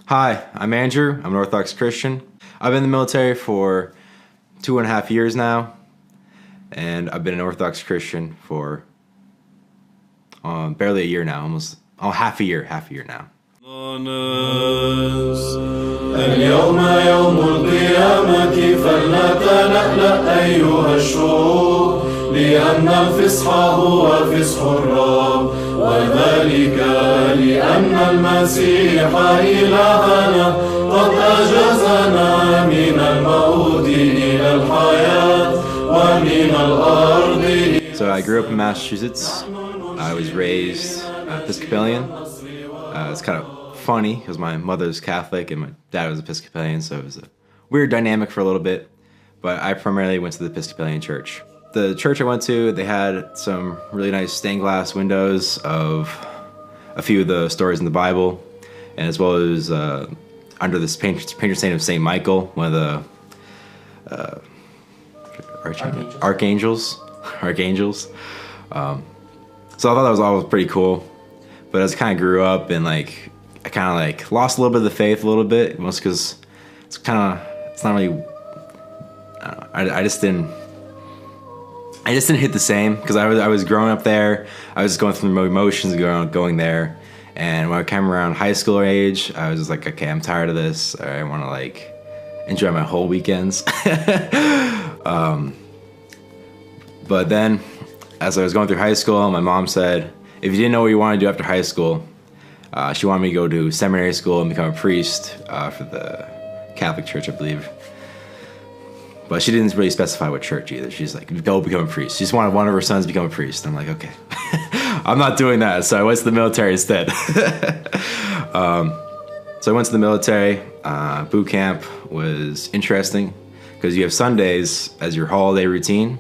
Hi, I'm Andrew. I'm an Orthodox Christian. I've been in the military for 2.5 years now, and I've been an Orthodox Christian for barely a year now, half a year now. اليوم يوم القيامة فلنتلألأ أيها الشعوب لأن الفصح هو فصح الرب وذلك لأن المسيح إلهنا قد أجازنا من الموت إلى الحياة ومن الأرض. So I grew up in Massachusetts. I was raised Episcopalian. It's kind of funny because my mother's Catholic and my dad was Episcopalian, so it was a weird dynamic for a little bit, but I primarily went to the Episcopalian church. The church I went to, they had some really nice stained glass windows of a few of the stories in the Bible, and as well as under this patron saint of St. Michael, one of the archangels. So I thought that was always pretty cool, but as I kind of grew up and I kind of lost a little bit of the faith a little bit, mostly because it's not really, I just didn't hit the same, because I was growing up there. I was just going through the emotions going there, and when I came around high school age, I was just like, okay, I'm tired of this. I want to enjoy my whole weekends. But then as I was going through high school, my mom said, if you didn't know what you wanted to do after high school, she wanted me to go to seminary school and become a priest for the Catholic Church, I believe. But she didn't really specify what church either. She's like, go become a priest. She just wanted one of her sons to become a priest. I'm like, okay, I'm not doing that. So I went to the military instead. So I went to the military. Boot camp was interesting because you have Sundays as your holiday routine.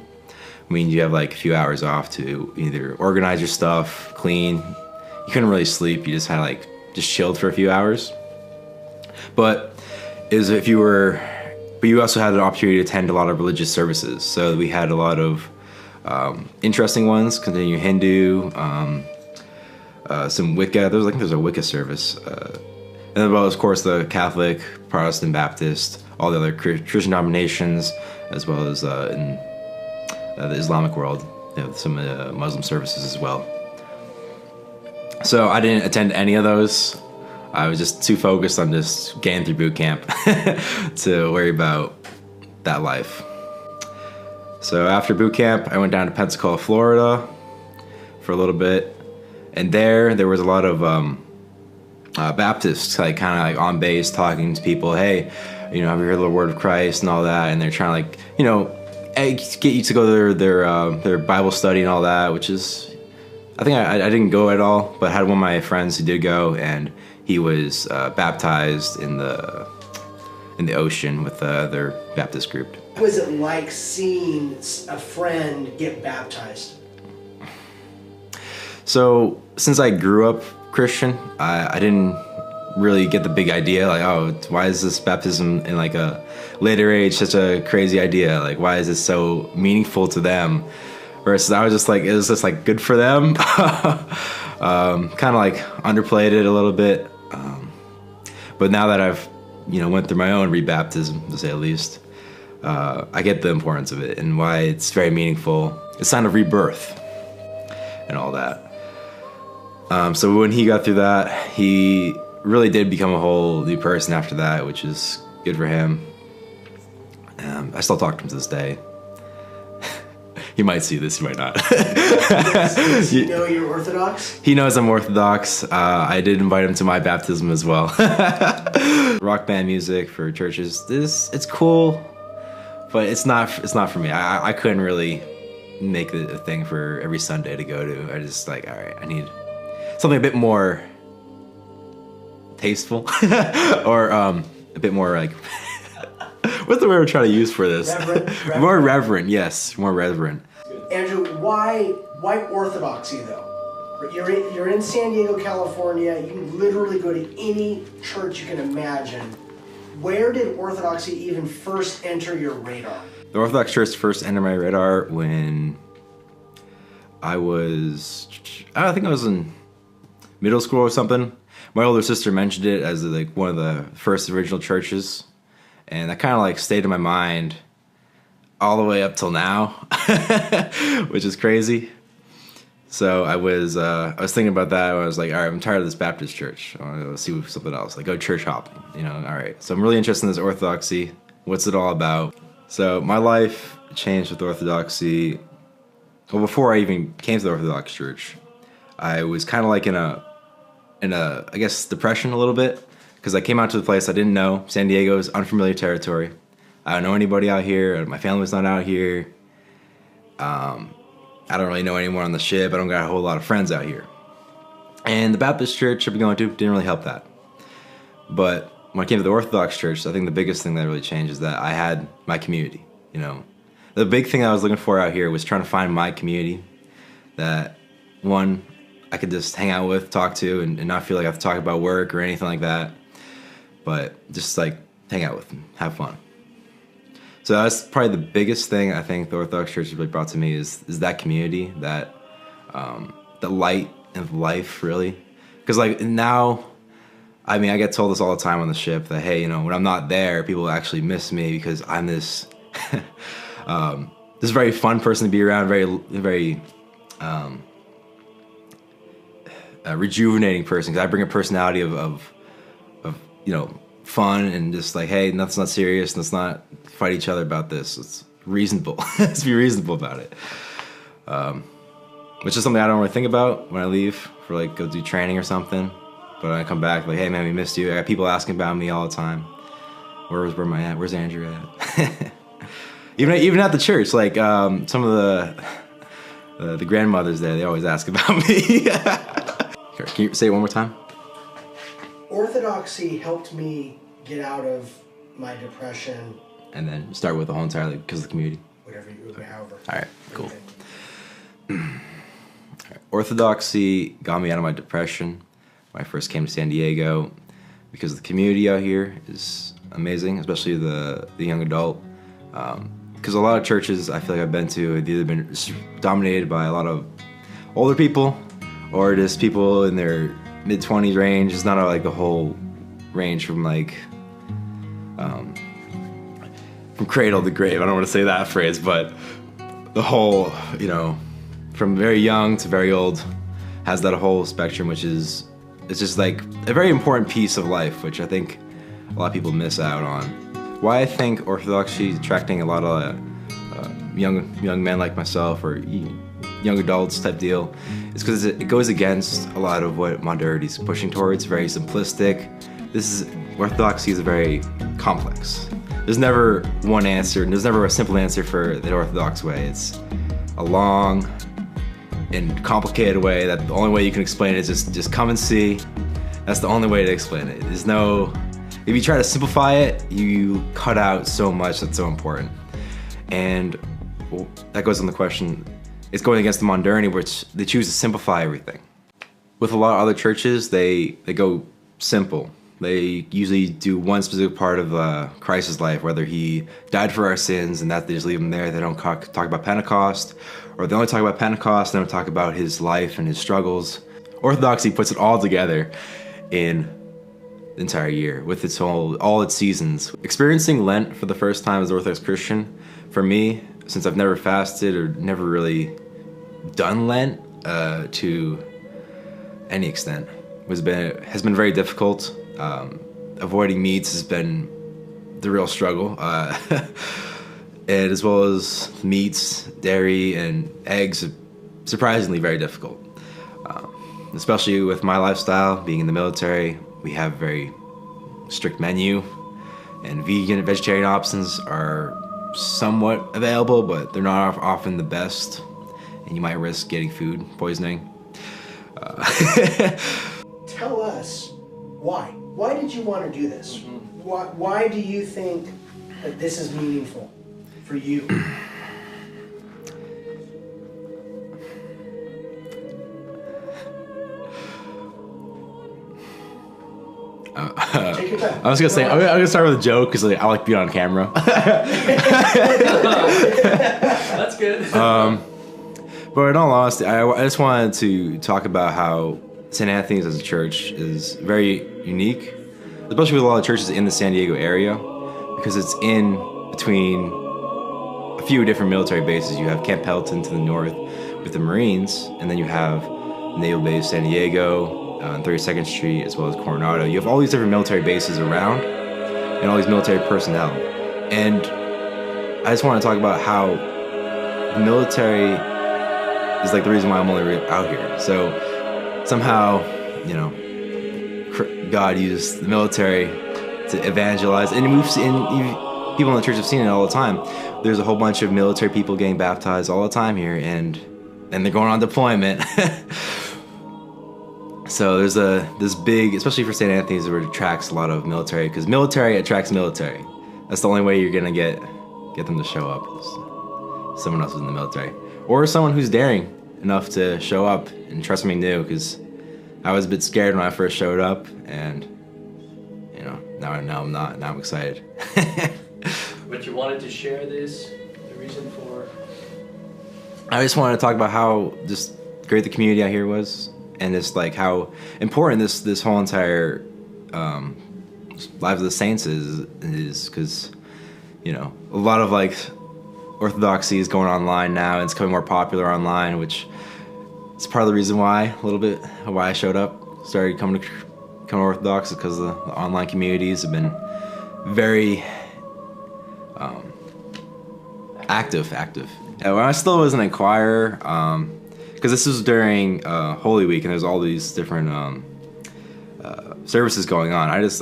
I mean, you have a few hours off to either organize your stuff, clean. You couldn't really sleep. You just had just chilled for a few hours. But but you also had an opportunity to attend a lot of religious services. So we had a lot of interesting ones, continuing Hindu, some Wicca. I think there's a Wicca service. And then, well, of course, the Catholic, Protestant, Baptist, all the other Christian denominations, as well as in the Islamic world, some Muslim services as well. So I didn't attend any of those. I was just too focused on just getting through boot camp to worry about that life. So after boot camp, I went down to Pensacola, Florida for a little bit. And there was a lot of Baptists on base talking to people. Hey, have you heard the word of Christ and all that? And they're trying get you to go to their Bible study and all that, which is, I think I didn't go at all, but I had one of my friends who did go, and he was baptized in the ocean with their Baptist group. What was it like seeing a friend get baptized? So since I grew up Christian, I didn't really get the big idea, why is this baptism in a later age such a crazy idea? Why is this so meaningful to them? Versus I was just it was just good for them. Kind of underplayed it a little bit. But now that I've, went through my own rebaptism, to say the least, I get the importance of it and why it's very meaningful. It's a sign of rebirth and all that. So when he got through that, he really did become a whole new person after that, which is good for him. I still talk to him to this day. He might see this, he might not. Does he know you're Orthodox? He knows I'm Orthodox. I did invite him to my baptism as well. Rock band music for churches, it's cool, but it's not for me. I couldn't really make it a thing for every Sunday to go to. I just all right, I need something a bit more tasteful, or a bit more what's the word I'm trying to use for this? Reverent. More reverent, yes, more reverent. Andrew, why Orthodoxy though? You're in San Diego, California. You can literally go to any church you can imagine. Where did Orthodoxy even first enter your radar? The Orthodox Church first entered my radar when I think I was in middle school or something. my older sister mentioned it as like one of the first original churches, and that kind of like stayed in my mind all the way up till now, which is crazy. So I was thinking about that. I was like, all right, I'm tired of this Baptist church. I want to go see something else, like go church hopping, you know. All right, so I'm really interested in this Orthodoxy. What's it all about? So my life changed with Orthodoxy. Well, before I even came to the Orthodox Church, I was kind of like in a I guess depression a little bit, because I came out to the place I didn't know. San Diego is unfamiliar territory. I don't know anybody out here. My family's not out here. I don't really know anyone on the ship. I don't got a whole lot of friends out here. And the Baptist church I've been going to didn't really help that. But when I came to the Orthodox church, I think the biggest thing that really changed is that I had my community, you know. The big thing I was looking for out here was trying to find my community that, one, I could just hang out with, talk to, and not feel like I have to talk about work or anything like that. But just like hang out with and have fun. So that's probably the biggest thing I think the Orthodox Church has really brought to me is that community, that the light of life, really. Because like now, I mean, I get told this all the time on the ship that, hey, you know, when I'm not there, people actually miss me because I'm this this very fun person to be around, very rejuvenating person, because I bring a personality of you know, fun and just like, hey, nothing's not serious. Let's not fight each other about this. It's reasonable. Let's be reasonable about it. Which is something I don't really think about when I leave for like go do training or something. But when I come back, like, hey man, we missed you. I got people asking about me all the time. Where am I at? Where's Andrew at? even at the church, like some of the grandmothers there, they always ask about me. Can you say it one more time? Orthodoxy helped me get out of my depression. And then start with the whole entirely because of the community. However. All right, cool. Okay. All right. Orthodoxy got me out of my depression when I first came to San Diego, because the community out here is amazing, especially the young adult. Because a lot of churches I feel like I've been to have either been dominated by a lot of older people or just people in their mid-20s range. It's not like the whole range from like from cradle to grave. I don't want to say that phrase, but the whole, you know, from very young to very old has that whole spectrum, which is, it's just like a very important piece of life, which I think a lot of people miss out on. Why I think Orthodoxy is attracting a lot of young men like myself, or young adults type deal, is because it goes against a lot of what modernity is pushing towards. Very simplistic. Orthodoxy is very complex. There's never one answer, and there's never a simple answer for the Orthodox way. It's a long and complicated way that the only way you can explain it is just come and see. That's the only way to explain it. There's no, if you try to simplify it, you cut out so much that's so important. And that goes on the question, it's going against the modernity, which they choose to simplify everything. With a lot of other churches, they go simple. They usually do one specific part of Christ's life, whether he died for our sins, and that they just leave him there. They don't talk about Pentecost, or they only talk about Pentecost, they don't talk about his life and his struggles. Orthodoxy puts it all together in the entire year with its all its seasons. Experiencing Lent for the first time as an Orthodox Christian, for me, since I've never fasted or never really done Lent to any extent, has been very difficult. Avoiding meats has been the real struggle, and as well as meats, dairy, and eggs, surprisingly very difficult. Especially with my lifestyle, being in the military, we have a very strict menu, and vegan and vegetarian options are somewhat available, but they're not often the best, and you might risk getting food poisoning. Tell us why. Why did you want to do this? Why do you think that this is meaningful for you? Take your time. I was gonna say I'm gonna start with a joke because I like being on camera. That's good. But in all honesty, I just wanted to talk about how St. Anthony's as a church is very unique, especially with a lot of churches in the San Diego area, because it's in between a few different military bases. You have Camp Pendleton to the north with the Marines, and then you have Naval Base San Diego on 32nd Street, as well as Coronado. You have all these different military bases around, and all these military personnel. And I just want to talk about how the military is like the reason why I'm only out here. So somehow, you know, God used the military to evangelize, and we've seen, people in the church have seen it all the time. There's a whole bunch of military people getting baptized all the time here, and they're going on deployment. So there's this big, especially for St. Anthony's, where it attracts a lot of military, because military attracts military. That's the only way you're gonna get them to show up, is someone else who's in the military, or someone who's daring enough to show up and try something new. Because I was a bit scared when I first showed up, and you know, now I'm not. Now I'm excited. But you wanted to share this, the reason for... I just wanted to talk about how just great the community out here was, and just like how important this whole entire Lives of the Saints is because, you know, a lot of like Orthodoxy is going online now, and it's becoming more popular online, which is part of the reason why, a little bit of why I showed up, started coming to Orthodox, because the online communities have been very active. Yeah, when I still was an inquirer, because this was during Holy Week, and there's all these different services going on. I just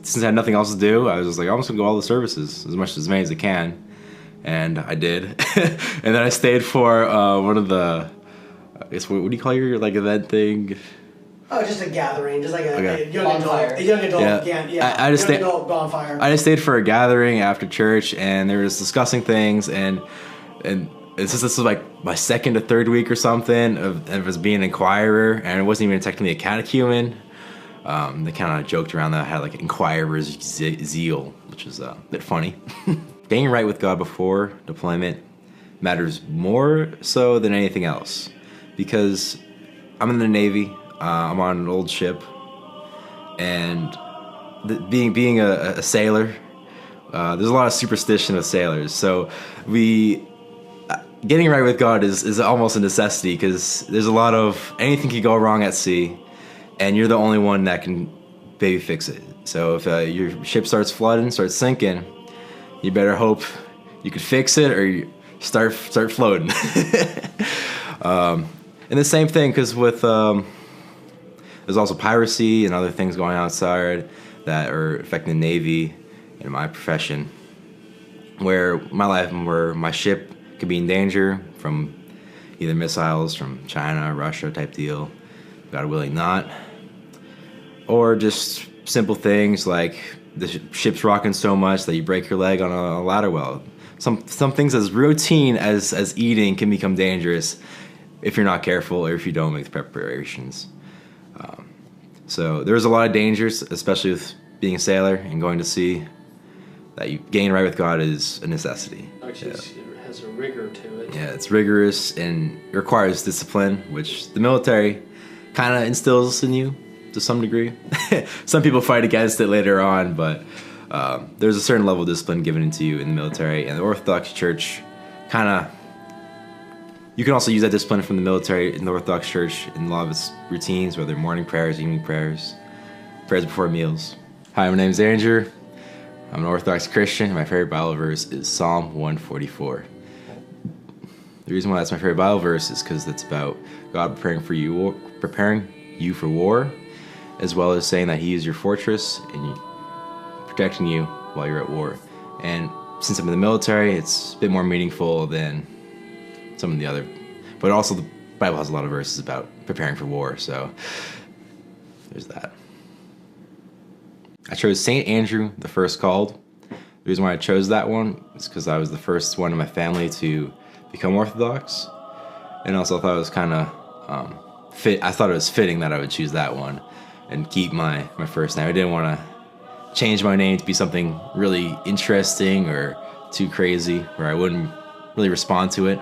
since I had nothing else to do, I was just like, I'm just gonna go all the services as many as I can, and I did. And then I stayed for one of the, I guess, what do you call your like event thing? Oh, just a gathering, just like Okay. a young adult, yeah. I just young adult bonfire. I just stayed for a gathering after church, and they were just discussing things, and this was like my second to third week or something of as being an inquirer, and it wasn't even technically a catechumen. They kind of joked around that I had like inquirer's zeal, which is a bit funny. Getting right with God before deployment matters more so than anything else, because I'm in the Navy. I'm on an old ship, and being a sailor, there's a lot of superstition with sailors. So getting right with God is almost a necessity, because there's a lot of, anything can go wrong at sea, and you're the only one that can baby fix it. So if your ship starts flooding, starts sinking, you better hope you can fix it, or you start floating. And the same thing, because with there's also piracy and other things going outside that are affecting the Navy and my profession, where my ship could be in danger from either missiles from China, Russia type deal, God willing not, or just simple things like the ship's rocking so much that you break your leg on a ladder well. Some things as routine as eating can become dangerous if you're not careful, or if you don't make the preparations. So there's a lot of dangers, especially with being a sailor and going to sea, that getting right with God is a necessity. Actually, it has a rigor to it. Yeah, it's rigorous and requires discipline, which the military kind of instills in you to some degree. Some people fight against it later on, but there's a certain level of discipline given to you in the military, and the Orthodox Church kind of, you can also use that discipline from the military in the Orthodox Church in a lot of its routines, whether prayers, evening prayers, prayers before meals. Hi, my name is Andrew. I'm an Orthodox Christian, and my favorite Bible verse is Psalm 144. The reason why that's my favorite Bible verse is because it's about God preparing you for war, as well as saying that He is your fortress and protecting you while you're at war. And since I'm in the military, it's a bit more meaningful than some of the other, but also the Bible has a lot of verses about preparing for war, so there's that. I chose St. Andrew, the first called. The reason why I chose that one is because I was the first one in my family to become Orthodox, and also I thought it was kind of I thought it was fitting that I would choose that one and keep my first name. I didn't want to change my name to be something really interesting or too crazy where I wouldn't really respond to it.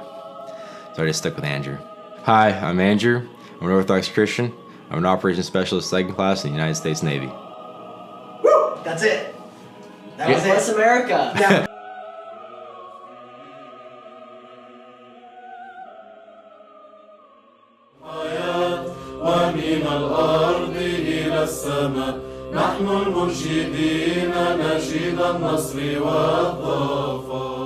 So I just stuck with Andrew. Hi, I'm Andrew. I'm an Orthodox Christian. I'm an operations specialist, second class in the United States Navy. Woo! That's it. That was Bless it. America. Now, ومن الأرض إلى السماء نحن المنشدين نشيد النصر والظفر